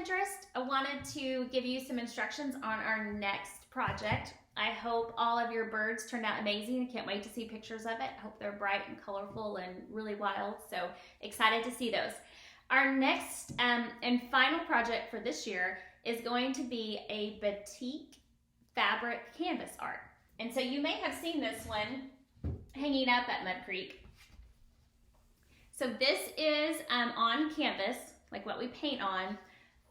interest, I wanted to give you some instructions on our next project. I hope all of your birds turned out amazing. I can't wait to see pictures of it. I hope they're bright and colorful and really wild, so excited to see those. Our next and final project for this year is going to be a batik fabric canvas art. And so you may have seen this one hanging up at Mud Creek. So this is on canvas, like what we paint on,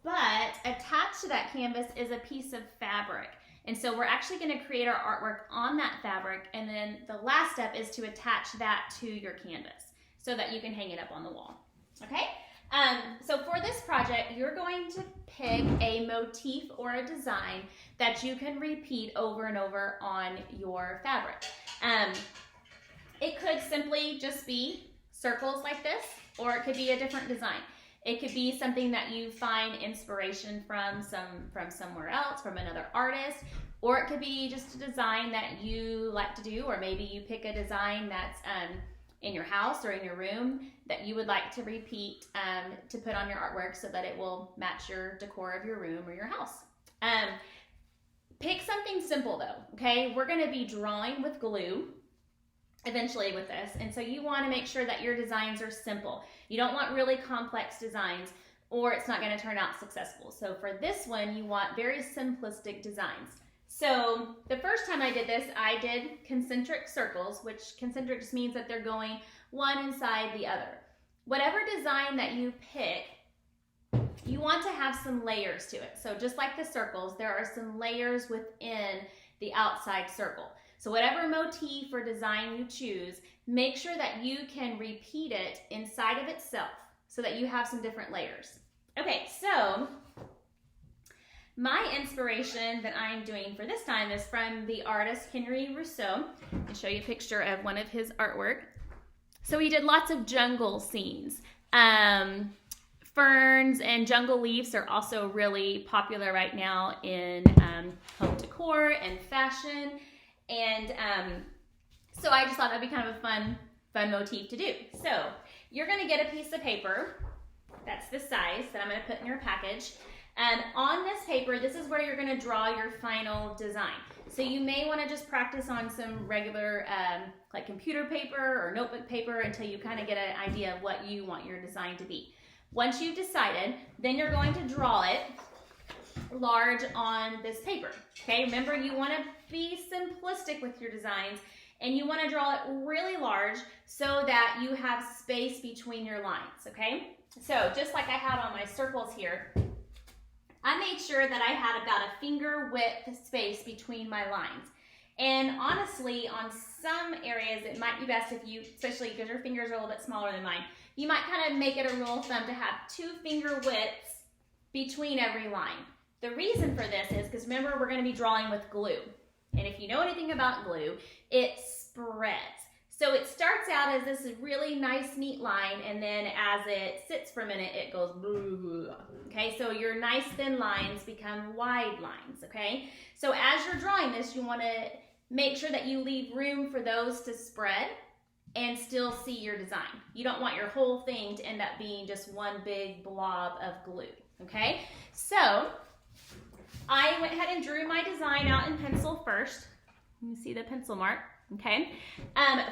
but attached to that canvas is a piece of fabric. And so we're actually going to create our artwork on that fabric, and then the last step is to attach that to your canvas so that you can hang it up on the wall. Okay? So for this project, you're going to pick a motif or a design that you can repeat over and over on your fabric. It could simply just be circles like this, or it could be a different design. It could be something that you find inspiration from somewhere else, from another artist, or it could be just a design that you like to do, or maybe you pick a design that's in your house or in your room that you would like to repeat to put on your artwork so that it will match your decor of your room or your house. Pick something simple though, okay? We're gonna be drawing with glue eventually with this, and so you want to make sure that your designs are simple. You don't want really complex designs or it's not going to turn out successful. So for this one, you want very simplistic designs. So the first time I did this, I did concentric circles, which concentric just means that they're going one inside the other. Whatever design that you pick, you want to have some layers to it. So just like the circles, there are some layers within the outside circle. So whatever motif or design you choose, make sure that you can repeat it inside of itself so that you have some different layers. Okay, so my inspiration that I'm doing for this time is from the artist Henry Rousseau. I'll show you a picture of one of his artwork. So he did lots of jungle scenes. Ferns and jungle leaves are also really popular right now in home decor and fashion. And so I just thought that'd be kind of a fun motif to do. So you're gonna get a piece of paper that's the size that I'm gonna put in your package. On this paper, this is where you're gonna draw your final design. So you may wanna just practice on some regular like computer paper or notebook paper until you kind of get an idea of what you want your design to be. Once you've decided, then you're going to draw it large on this paper. Okay, remember you want to be simplistic with your designs and you want to draw it really large so that you have space between your lines. Okay, so just like I had on my circles here, I made sure that I had about a finger width space between my lines. And honestly, on some areas it might be best if you, especially because your fingers are a little bit smaller than mine, you might kind of make it a rule of thumb to have 2 finger widths between every line. The reason for this is because remember, we're going to be drawing with glue. And if you know anything about glue, it spreads. So it starts out as this really nice, neat line, and then as it sits for a minute, it goes blah. Okay, so your nice thin lines become wide lines, okay? So as you're drawing this, you want to make sure that you leave room for those to spread and still see your design. You don't want your whole thing to end up being just one big blob of glue, okay? So I went ahead and drew my design out in pencil first. You see the pencil mark, okay?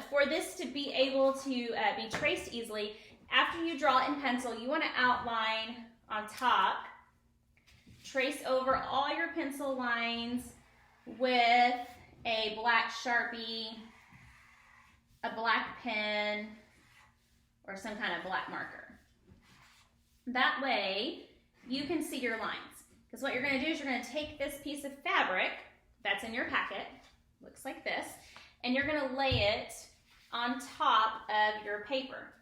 For this to be able to be traced easily, after you draw it in pencil, you want to outline on top, trace over all your pencil lines with a black Sharpie, a black pen, or some kind of black marker. That way, you can see your lines. Because what you're going to do is you're going to take this piece of fabric that's in your packet, looks like this, and you're going to lay it on top of your paper.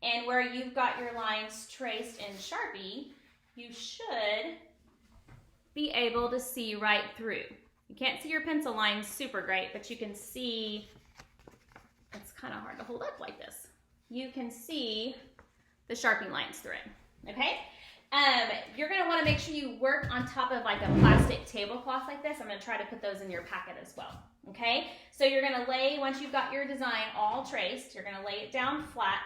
And where you've got your lines traced in Sharpie, you should be able to see right through. You can't see your pencil lines super great, but you can see, it's kind of hard to hold up like this. You can see the Sharpie lines through it, okay? You're going to want to make sure you work on top of like a plastic tablecloth like this. I'm going to try to put those in your packet as well. Okay, so you're going to lay, once you've got your design all traced, you're going to lay it down flat,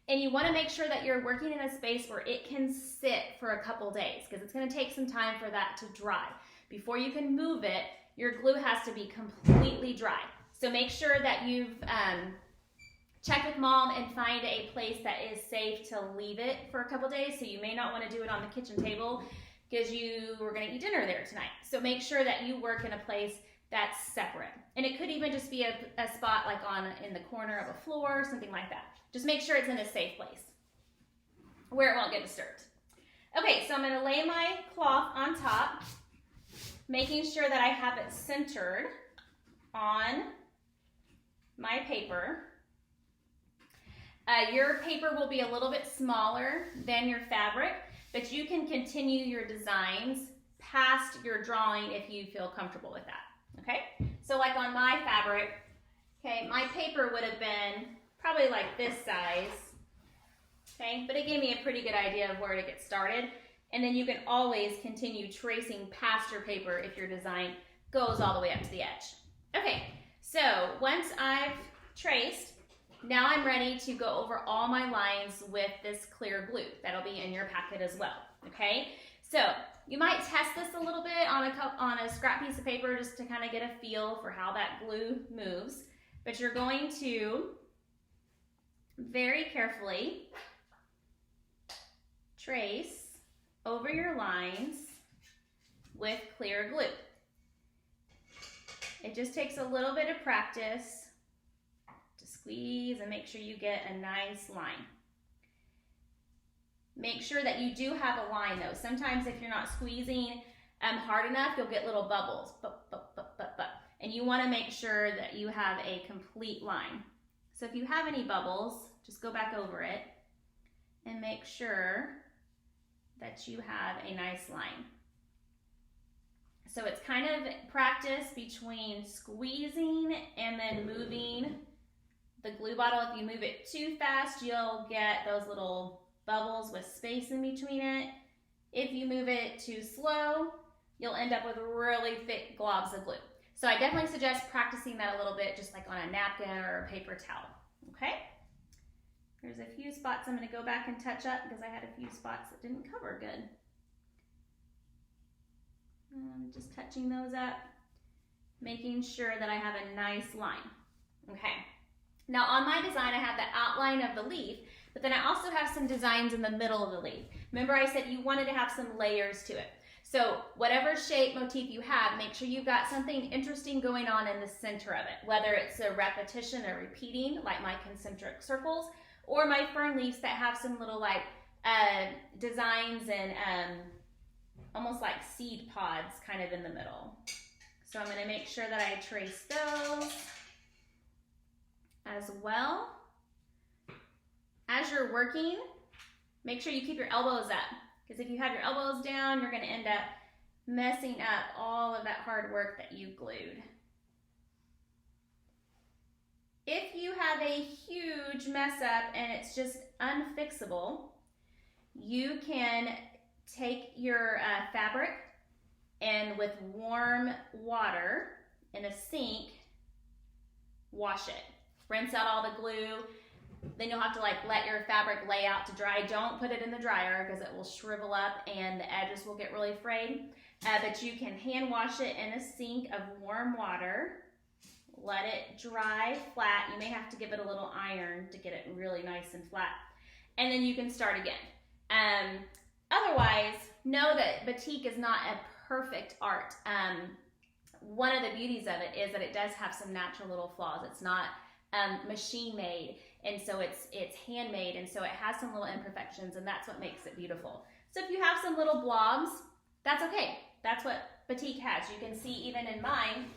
And you want to make sure that you're working in a space where it can sit for a couple days, because it's going to take some time for that to dry. Before you can move it, your glue has to be completely dry. So make sure that you've checked with mom and find a place that is safe to leave it for a couple days. So you may not want to do it on the kitchen table because you were going to eat dinner there tonight. So make sure that you work in a place that's separate. And it could even just be a spot like in the corner of a floor, something like that. Just make sure it's in a safe place where it won't get disturbed. Okay, so I'm going to lay my cloth on top, making sure that I have it centered on my paper. Your paper will be a little bit smaller than your fabric, but you can continue your designs past your drawing if you feel comfortable with that. Okay, so like on my fabric, okay, my paper would have been probably like this size, okay, but it gave me a pretty good idea of where to get started. And then you can always continue tracing past your paper if your design goes all the way up to the edge. Okay, so once I've traced, now I'm ready to go over all my lines with this clear glue. That'll be in your packet as well, okay? So you might test this a little bit on a scrap piece of paper just to kind of get a feel for how that glue moves. But you're going to very carefully trace over your lines with clear glue. It just takes a little bit of practice to squeeze and make sure you get a nice line. Make sure that you do have a line though. Sometimes if you're not squeezing hard enough, you'll get little bubbles. And you want to make sure that you have a complete line. So if you have any bubbles, just go back over it and make sure that you have a nice line. So it's kind of practice between squeezing and then moving the glue bottle. If you move it too fast, you'll get those little bubbles with space in between it. If you move it too slow, you'll end up with really thick globs of glue. So I definitely suggest practicing that a little bit, just like on a napkin or a paper towel, okay? There's a few spots I'm going to go back and touch up because I had a few spots that didn't cover good. Just touching those up, making sure that I have a nice line. Okay. Now on my design, I have the outline of the leaf, but then I also have some designs in the middle of the leaf. Remember I said you wanted to have some layers to it. So whatever shape motif you have, make sure you've got something interesting going on in the center of it, whether it's a repetition or repeating, like my concentric circles, or my fern leaves that have some little like designs and almost like seed pods kind of in the middle. So I'm going to make sure that I trace those as well. As you're working, make sure you keep your elbows up, because if you have your elbows down, you're going to end up messing up all of that hard work that you glued. If you have a huge mess up and it's just unfixable, you can take your fabric and with warm water in a sink, wash it. Rinse out all the glue. Then you'll have to like let your fabric lay out to dry. Don't put it in the dryer because it will shrivel up and the edges will get really frayed. But you can hand wash it in a sink of warm water. Let it dry flat. You may have to give it a little iron to get it really nice and flat. And then you can start again. Otherwise, know that batik is not a perfect art. One of the beauties of it is that it does have some natural little flaws. It's not machine made, and so it's handmade, and so it has some little imperfections, and that's what makes it beautiful. So if you have some little blobs, that's okay. That's what batik has. You can see even in mine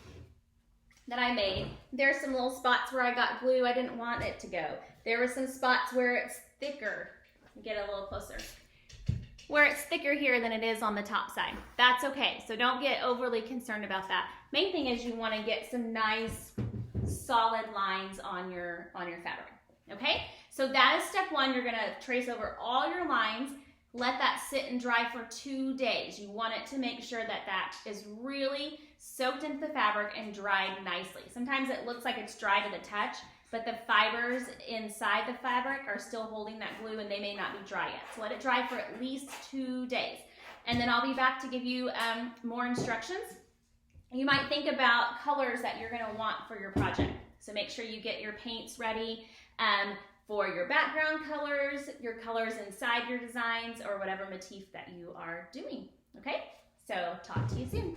that I made, there's some little spots where I got glue I didn't want it to go. There were some spots where it's thicker. Get a little closer. Where it's thicker here than it is on the top side. That's okay. So don't get overly concerned about that. Main thing is you want to get some nice solid lines on your fabric. Okay? So that is step one. You're going to trace over all your lines. Let that sit and dry for 2 days. You want it to make sure that that is really soaked into the fabric and dried nicely. Sometimes it looks like it's dry to the touch, but the fibers inside the fabric are still holding that glue and they may not be dry yet. So let it dry for at least 2 days. And then I'll be back to give you more instructions. You might think about colors that you're gonna want for your project. So make sure you get your paints ready for your background colors, your colors inside your designs, or whatever motif that you are doing, okay? So talk to you soon.